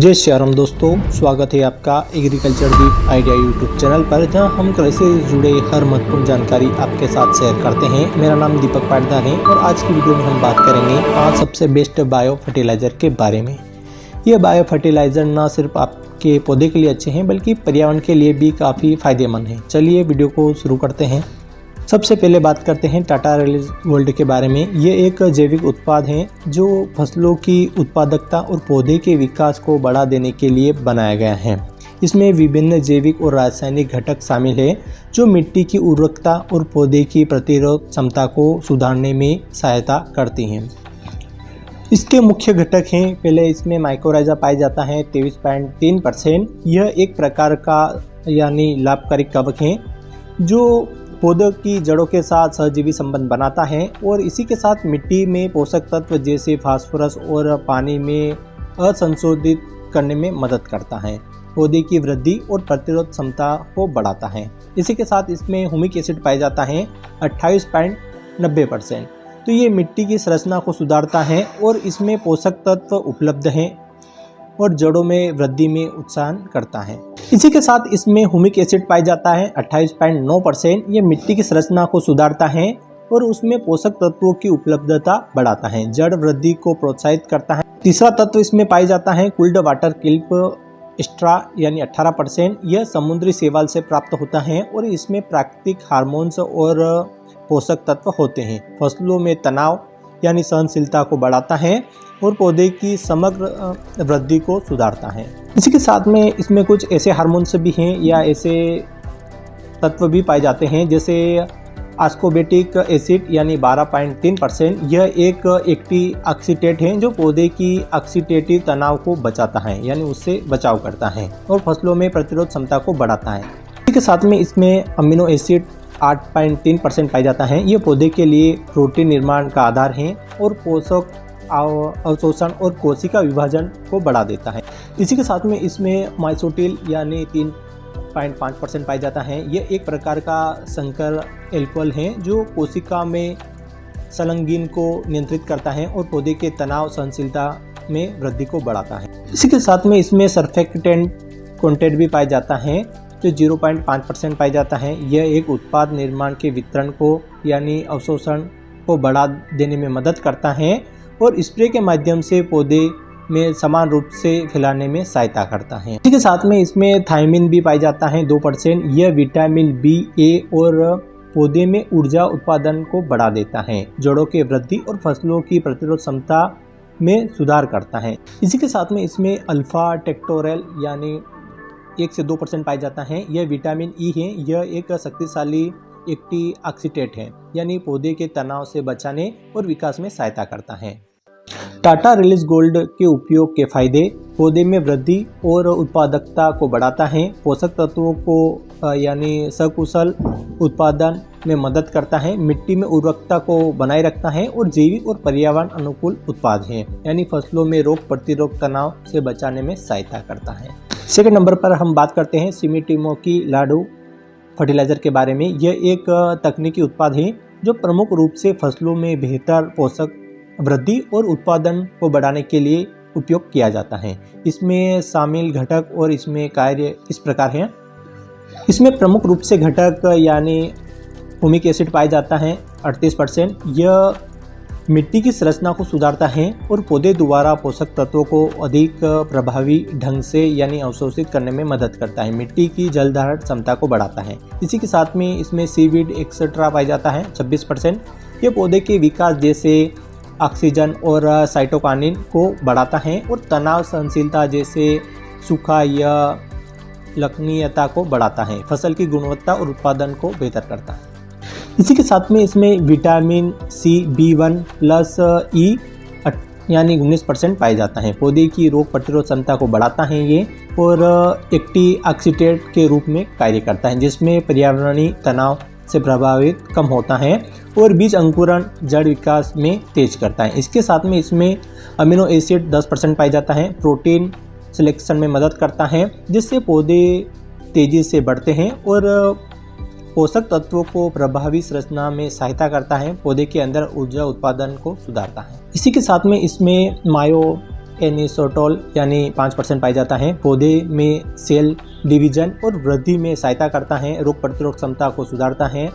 जय श्री राम दोस्तों, स्वागत है आपका agriculture the idea YouTube channel पर, जहां हम कृषि से जुड़े हर महत्वपूर्ण जानकारी आपके साथ शेयर करते हैं। मेरा नाम दीपक पाटदार है और आज की वीडियो में हम बात करेंगे 5 सबसे बेस्ट बायो फर्टिलाइजर के बारे में। ये बायो फर्टिलाइजर न सिर्फ आपके पौधे के लिए अच्छे हैं बल्कि पर्यावरण के लिए भी काफ़ी फायदेमंद हैं। चलिए वीडियो को शुरू करते हैं। सबसे पहले बात करते हैं टाटा रिलीज गोल्ड के बारे में। ये एक जैविक उत्पाद है जो फसलों की उत्पादकता और पौधे के विकास को बढ़ा देने के लिए बनाया गया है। इसमें विभिन्न जैविक और रासायनिक घटक शामिल हैं जो मिट्टी की उर्वरकता और पौधे की प्रतिरोध क्षमता को सुधारने में सहायता करती हैं। इसके मुख्य घटक हैं, पहले इसमें माइकोराइजा पाया जाता है 23.3%। यह एक प्रकार का यानी लाभकारी कवक है जो पौधों की जड़ों के साथ सहजीवी संबंध बनाता है और इसी के साथ मिट्टी में पोषक तत्व जैसे फास्फोरस और पानी में असंशोधित करने में मदद करता है। पौधे की वृद्धि और प्रतिरोध क्षमता को बढ़ाता है। इसी के साथ इसमें ह्यूमिक एसिड पाया जाता है 28.90%। तो ये मिट्टी की संरचना को सुधारता है और इसमें पोषक तत्व उपलब्ध हैं और जड़ों में वृद्धि में उत्साह करता है। इसी के साथ इसमें ह्यूमिक एसिड पाया जाता है 28.9%। ये मिट्टी की संरचना को सुधारता है और उसमें पोषक तत्वों की उपलब्धता बढ़ाता है, जड़ वृद्धि को प्रोत्साहित करता है। तीसरा तत्व इसमें पाया जाता है कूल्ड वाटर केल्प एक्स्ट्रा यानी 18%। यह समुद्री शैवाल से प्राप्त होता है और इसमें प्राकृतिक हार्मोन्स और पोषक तत्व होते हैं। फसलों में तनाव यानी सहनशीलता को बढ़ाता है और पौधे की समग्र वृद्धि को सुधारता है। इसी के साथ में इसमें कुछ ऐसे हार्मोन्स भी हैं या ऐसे तत्व भी पाए जाते हैं जैसे आस्कोर्बिक एसिड यानी 12.3%। यह एक एंटीऑक्सीडेंट है जो पौधे की ऑक्सीडेटिव तनाव को बचाता है यानी उससे बचाव करता है और फसलों में प्रतिरोध क्षमता को बढ़ाता है। इसी के साथ में इसमें अमीनो एसिड 8.3% पाया जाता है। ये पौधे के लिए प्रोटीन निर्माण का आधार है और पोषक अवशोषण और कोशिका विभाजन को बढ़ा देता है। इसी के साथ में इसमें माइसोटिल यानी 3.5% पाया जाता है। यह एक प्रकार का संकर एल्कोहल है जो कोशिका में संलग्न को नियंत्रित करता है और पौधे के तनाव सहनशीलता में वृद्धि को बढ़ाता है। इसी के साथ में इसमें सर्फेक्टेंट कंटेंट भी पाया जाता है जो 0.5% पाया जाता है। यह एक उत्पाद निर्माण के वितरण को यानी अवशोषण को बढ़ा देने में मदद करता है और स्प्रे के माध्यम से पौधे में समान रूप से फैलाने में सहायता करता है। इसी के साथ में इसमें थायमिन भी पाया जाता है 2%। यह विटामिन बी ए और पौधे में ऊर्जा उत्पादन को बढ़ा देता है, जड़ों की वृद्धि और फसलों की प्रतिरोध क्षमता में सुधार करता है। इसी के साथ में इसमें अल्फा टेक्टोरेल यानी 1 से 2% पाया जाता है। यह विटामिन ई है। यह एक शक्तिशाली एंटीऑक्सीडेंट है यानी पौधे के तनाव से बचाने और विकास में सहायता करता है। टाटा रिलीज गोल्ड के उपयोग के फायदे: पौधे में वृद्धि और उत्पादकता को बढ़ाता है, पोषक तत्वों को यानी सकुशल उत्पादन में मदद करता है, मिट्टी में उर्वरकता को बनाए रखता है और जैविक और पर्यावरण अनुकूल उत्पाद है यानी फसलों में रोग प्रतिरोध तनाव से बचाने में सहायता करता है। सेकंड नंबर पर हम बात करते हैं सिमिटोमो की लाडू फर्टिलाइजर के बारे में। यह एक तकनीकी उत्पाद है जो प्रमुख रूप से फसलों में बेहतर पोषक वृद्धि और उत्पादन को बढ़ाने के लिए उपयोग किया जाता है। इसमें शामिल घटक और इसमें कार्य इस प्रकार है। इसमें प्रमुख रूप से घटक यानी ह्यूमिक एसिड पाया जाता है 38%। यह मिट्टी की संरचना को सुधारता है और पौधे द्वारा पोषक तत्वों को अधिक प्रभावी ढंग से यानी अवशोषित करने में मदद करता है, मिट्टी की जल धारण क्षमता को बढ़ाता है। इसी के साथ में इसमें सीवीड एक्सेट्रा पाया जाता है 26%। ये पौधे के विकास जैसे ऑक्सीजन और साइटोकाइनिन को बढ़ाता है और तनाव सहनशीलता जैसे सूखा या लक्षणीयता को बढ़ाता है, फसल की गुणवत्ता और उत्पादन को बेहतर करता है। इसी के साथ में इसमें विटामिन सी B1 प्लस ई यानी 19% पाया जाता है। पौधे की रोग प्रतिरोध क्षमता को बढ़ाता है ये और एंटीऑक्सीडेंट के रूप में कार्य करता है जिसमें पर्यावरणीय तनाव से प्रभावित कम होता है और बीज अंकुरण जड़ विकास में तेज करता है। इसके साथ में इसमें अमीनो एसिड 10% पाया जाता है, प्रोटीन सिलेक्शन में मदद करता है जिससे पौधे तेजी से बढ़ते हैं और पोषक तत्वों को प्रभावी संरचना में सहायता करता है, पौधे के अंदर ऊर्जा उत्पादन को सुधारता है। इसी के साथ में इसमें मायो एनिसोटोल यानी 5% पाया जाता है। पौधे में सेल डिवीजन और वृद्धि में सहायता करता है, रोग प्रतिरोधक क्षमता को सुधारता है।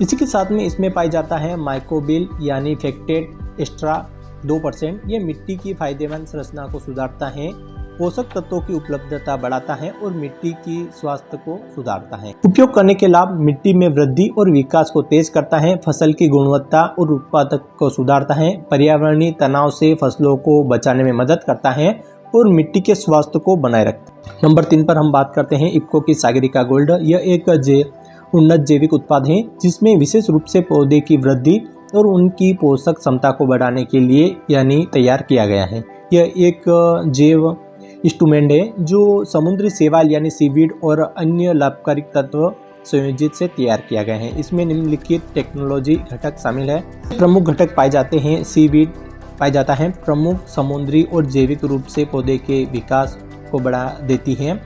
इसी के साथ में इसमें पाया जाता है माइकोबिल यानी फैक्टेट एस्ट्रा 2%। ये मिट्टी की फायदेमंद संरचना को सुधारता है, पोषक तत्वों की उपलब्धता बढ़ाता है और मिट्टी की स्वास्थ्य को सुधारता है। उपयोग करने के लाभ: मिट्टी में वृद्धि और विकास को तेज करता है, फसल की गुणवत्ता और उत्पादक को सुधारता है, पर्यावरणीय तनाव से फसलों को बचाने में मदद करता है और मिट्टी के स्वास्थ्य को बनाए रखता है। नंबर 3 पर हम बात करते हैं इफ्को की सागरिका गोल्ड। यह एक उन्नत जैविक उत्पाद है जिसमें विशेष रूप से पौधे की वृद्धि और उनकी पोषक क्षमता को बढ़ाने के लिए यानी तैयार किया गया है। यह एक जैव इंस्ट्रूमेंट है जो समुद्री शैवाल यानी सीवीड और अन्य लाभकारी तत्व संयोजित से तैयार किया गया है। इसमें निम्नलिखित टेक्नोलॉजी घटक शामिल है। प्रमुख घटक पाए जाते हैं: सीवीड पाया जाता है, प्रमुख समुद्री और जैविक रूप से पौधे के विकास को बढ़ा देती है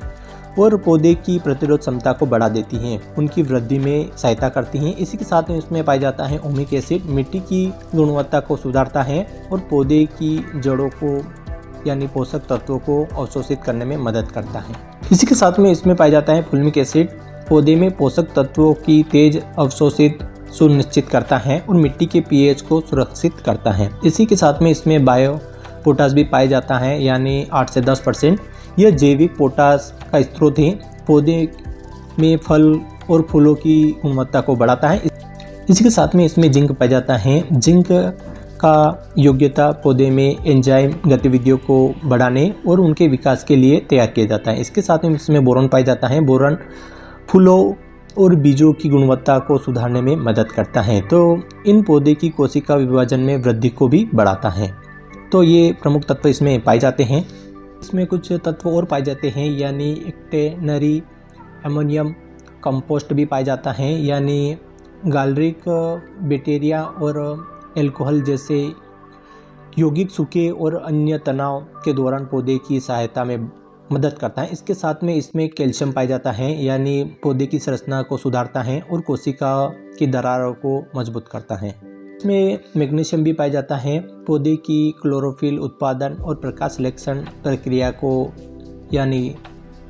और पौधे की प्रतिरोध क्षमता को बढ़ा देती हैं, उनकी वृद्धि में सहायता करती हैं। इसी के साथ में इसमें पाया जाता है ओमिक एसिड, मिट्टी की गुणवत्ता को सुधारता है और पौधे की जड़ों को यानी पोषक तत्वों को अवशोषित करने में मदद करता है। इसी के साथ में इसमें पाया जाता है फुल्मिक एसिड, पौधे में पोषक तत्वों की तेज अवशोषित सुनिश्चित करता है और मिट्टी के पीएच को सुरक्षित करता है। इसी के साथ में इसमें बायो पोटास भी पाया जाता है यानी 8 से 10%। यह जैविक पोटास का स्रोत है, पौधे में फल और फूलों की गुणवत्ता को बढ़ाता है। इसी के साथ में इसमें जिंक पाया जाता है। जिंक का योग्यता पौधे में एंजाइम गतिविधियों को बढ़ाने और उनके विकास के लिए तैयार किया जाता है। इसके साथ में इसमें बोरॉन पाया जाता है। बोरॉन फूलों और बीजों की गुणवत्ता को सुधारने में मदद करता है, तो इन पौधे की कोशिका विभाजन में वृद्धि को भी बढ़ाता है। तो ये प्रमुख तत्व इसमें पाए जाते हैं। इसमें कुछ तत्व और पाए जाते हैं यानी एक्टेनरी अमोनियम कंपोस्ट भी पाया जाता है यानी गालरिक बैक्टीरिया और एल्कोहल जैसे यौगिक सूखे और अन्य तनाव के दौरान पौधे की सहायता में मदद करता है। इसके साथ में इसमें कैल्शियम पाया जाता है यानी पौधे की संरचना को सुधारता है और कोशिका की दरारों को मजबूत करता है। इसमें मैग्नीशियम भी पाया जाता है, पौधे की क्लोरोफिल उत्पादन और प्रकाश संश्लेषण प्रक्रिया को यानी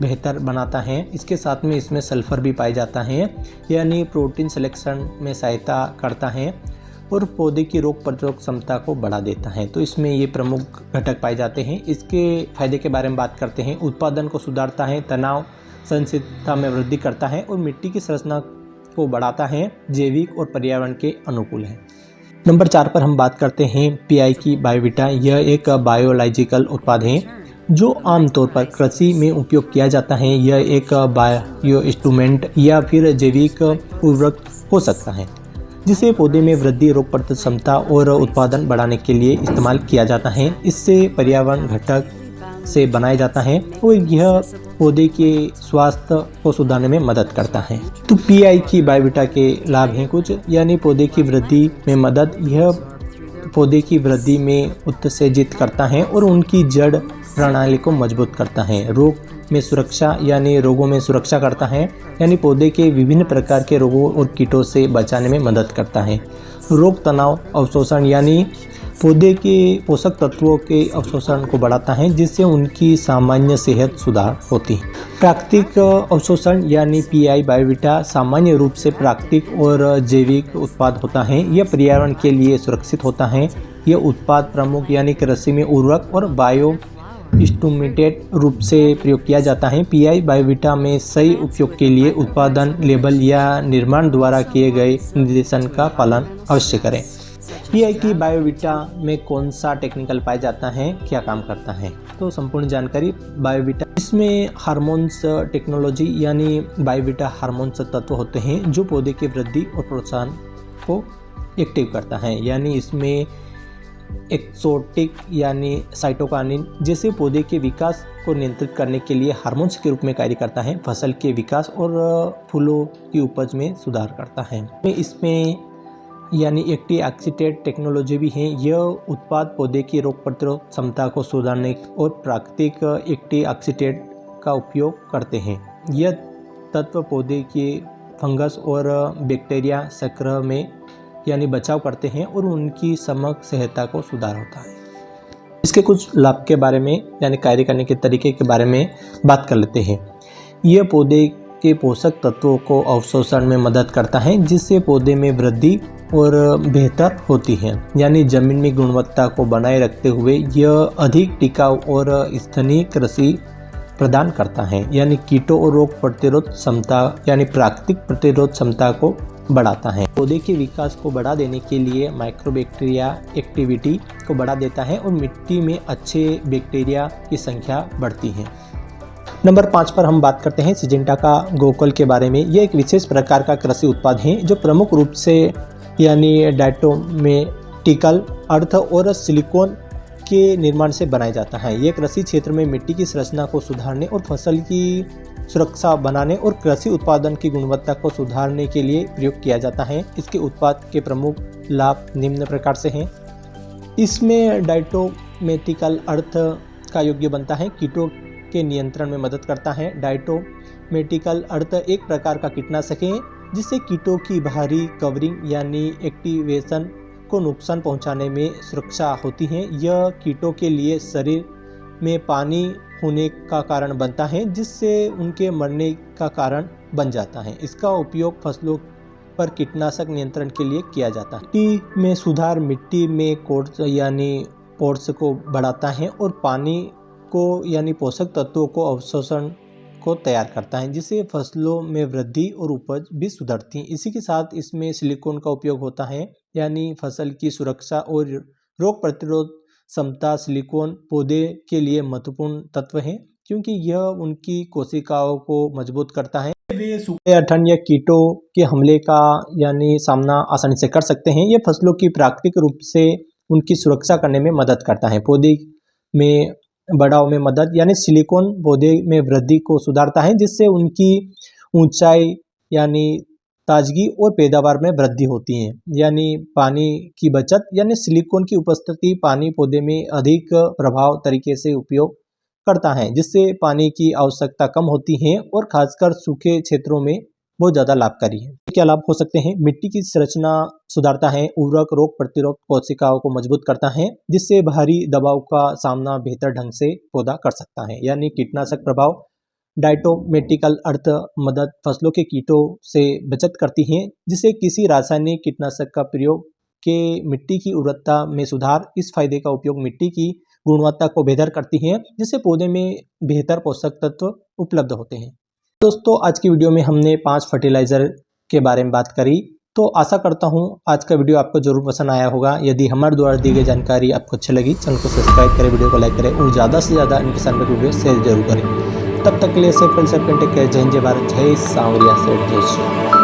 बेहतर बनाता है। इसके साथ में इसमें सल्फर भी पाया जाता है यानी प्रोटीन संश्लेषण में सहायता करता है और पौधे की रोग प्रतिरोधक क्षमता को बढ़ा देता है। तो इसमें ये प्रमुख घटक पाए जाते हैं। इसके फायदे के बारे में बात करते हैं। उत्पादन को सुधारता है, तनाव सहनशीलता में वृद्धि करता है और मिट्टी की संरचना को बढ़ाता है, जैविक और पर्यावरण के अनुकूल है। नंबर 4 पर हम बात करते हैं पीआई की बायोविटा। यह एक बायोलॉजिकल उत्पाद है जो आमतौर पर कृषि में उपयोग किया जाता है। यह एक बायो इंस्ट्रूमेंट या फिर जैविक उर्वरक हो सकता है जिसे पौधे में वृद्धि, रोग प्रतिरोधक क्षमता और उत्पादन बढ़ाने के लिए इस्तेमाल किया जाता है। इससे पर्यावरण घटक से बनाया जाता है और यह पौधे के स्वास्थ्य को सुधारने में मदद करता है। तो पीआई की बायोविटा के लाभ हैं कुछ यानी पौधे की वृद्धि में मदद, यह पौधे की वृद्धि में उत्तेजित करता है और उनकी जड़ प्रणाली को मजबूत करता है। रोग में सुरक्षा यानी रोगों में सुरक्षा करता है यानी पौधे के विभिन्न प्रकार के रोगों और कीटों से बचाने में मदद करता है। रोग तनाव अवशोषण यानी पौधे के पोषक तत्वों के अवशोषण को बढ़ाता है जिससे उनकी सामान्य सेहत सुधार होती है। प्राकृतिक अवशोषण यानी पीआई बायोविटा सामान्य रूप से प्राकृतिक और जैविक उत्पाद होता है। यह पर्यावरण के लिए सुरक्षित होता है। यह उत्पाद प्रमुख यानी कृषि में उर्वरक और बायो इंस्ट्रूमेंटेड रूप से प्रयोग किया जाता है। पीआई बायोविटा में सही उपयोग के लिए उत्पादन लेबल या निर्माण द्वारा किए गए निर्देशन का पालन अवश्य करें। पीआई की बायोविटा में कौन सा टेक्निकल पाया जाता है, क्या काम करता है, तो संपूर्ण जानकारी बायोविटा। इसमें हार्मोन्स टेक्नोलॉजी यानी बायोविटा हार्मोन्स तत्व होते हैं जो पौधे की वृद्धि और प्रोत्साहन को एक्टिव करता है यानी इसमें एक्सोटिक यानी साइटोकाइनिन जैसे पौधे के विकास को नियंत्रित करने के लिए हार्मोन्स के रूप में कार्य करता है। फसल के विकास और फूलों की उपज में सुधार करता है। इसमें यानी एंटीऑक्सीडेंट टेक्नोलॉजी भी है। यह उत्पाद पौधे की रोग प्रतिरोधक क्षमता को सुधारने और प्राकृतिक एंटीऑक्सीडेंट का उपयोग करते हैं। यह तत्व पौधे के फंगस और बैक्टीरिया संक्रमण में यानी बचाव करते हैं और उनकी समग्र सेहत को सुधार होता है। इसके कुछ लाभ के बारे में यानी कार्य करने के तरीके के बारे में बात कर लेते हैं। यह पौधे के पोषक तत्वों को अवशोषण में मदद करता है, जिससे पौधे में वृद्धि और बेहतर होती है। यानी जमीन में गुणवत्ता को बनाए रखते हुए यह अधिक टिकाऊ और स्थानीय कृषि प्रदान करता है। यानी कीटों और रोग प्रतिरोध क्षमता यानी प्राकृतिक प्रतिरोध क्षमता को बढ़ाता है। पौधे के विकास को बढ़ा देने के लिए माइक्रोबैक्टीरिया एक्टिविटी को बढ़ा देता है और मिट्टी में अच्छे बैक्टीरिया की संख्या बढ़ती है। नंबर 5 पर हम बात करते हैं सिजेंटा का गोकल के बारे में। यह एक विशेष प्रकार का कृषि उत्पाद है जो प्रमुख रूप से यानी डायटोमेटिकल अर्थ और सिलिकॉन के निर्माण से बनाया जाता है। यह कृषि क्षेत्र में मिट्टी की संरचना को सुधारने और फसल की सुरक्षा बनाने और कृषि उत्पादन की गुणवत्ता को सुधारने के लिए प्रयोग किया जाता है। इसके उत्पाद के प्रमुख लाभ निम्न प्रकार से हैं। इसमें डायटोमेटिकल अर्थ का योग्य बनता है, कीटों के नियंत्रण में मदद करता है। डायटोमेटिकल अर्थ एक प्रकार का कीटनाशक है जिससे कीटों की बाहरी कवरिंग यानी एक्टिवेशन को नुकसान पहुंचाने में सुरक्षा होती है। यह कीटों के लिए शरीर में पानी होने का कारण बनता है, जिससे उनके मरने का कारण बन जाता है। इसका उपयोग फसलों पर कीटनाशक नियंत्रण के लिए किया जाता है। मिट्टी में सुधार मिट्टी में कोर्स यानी पोर्स को बढ़ाता है और पानी को यानी पोषक तत्वों को अवशोषण को तैयार करता है, जिससे फसलों में वृद्धि और उपज भी सुधरती है। इसी के साथ इसमें सिलिकॉन का उपयोग होता है, यानी फसल की सुरक्षा और रोग प्रतिरोध क्षमता। सिलिकॉन पौधे के लिए महत्वपूर्ण तत्व है क्योंकि यह उनकी कोशिकाओं को मजबूत करता है। वे सूखे ठंड या कीटों के हमले का यानी सामना आसानी से कर सकते हैं। यह फसलों की प्राकृतिक रूप से उनकी सुरक्षा करने में मदद करता है। पौधे में बढ़ाव में मदद यानी सिलिकॉन पौधे में वृद्धि को सुधारता है, जिससे उनकी ऊंचाई यानी ताजगी और पैदावार में वृद्धि होती है। यानी पानी की बचत यानी सिलिकॉन की उपस्थिति पानी पौधे में अधिक प्रभाव तरीके से उपयोग करता है, जिससे पानी की आवश्यकता कम होती है और खासकर सूखे क्षेत्रों में बहुत ज़्यादा लाभकारी है। क्या लाभ हो सकते हैं? मिट्टी की संरचना सुधारता है, उर्वरक रोग प्रतिरोध कोशिकाओं को मजबूत करता है, जिससे बाहरी दबाव का सामना बेहतर ढंग से पौधा कर सकता है। यानी कीटनाशक प्रभाव डायटोमेटिकल अर्थ मदद फसलों के कीटों से बचत करती है, जिससे किसी रासायनिक कीटनाशक का प्रयोग के मिट्टी की उर्वरता में सुधार। इस फायदे का उपयोग मिट्टी की गुणवत्ता को बेहतर करती है, जिससे पौधे में बेहतर पोषक तत्व उपलब्ध होते हैं। दोस्तों, आज की वीडियो में हमने 5 फर्टिलाइजर के बारे में बात करी। तो आशा करता हूँ आज का वीडियो आपको जरूर पसंद आया होगा। यदि हमारे द्वारा दी गई जानकारी आपको अच्छी लगी, चैनल को सब्सक्राइब करें, वीडियो को लाइक करें और ज़्यादा से ज़्यादा इन किसान पर वीडियो शेयर जरूर करें। तब तक के लिए सेफ टेक केयर। जय हिंद, जय भारत, जय सांवरिया, जय श्री।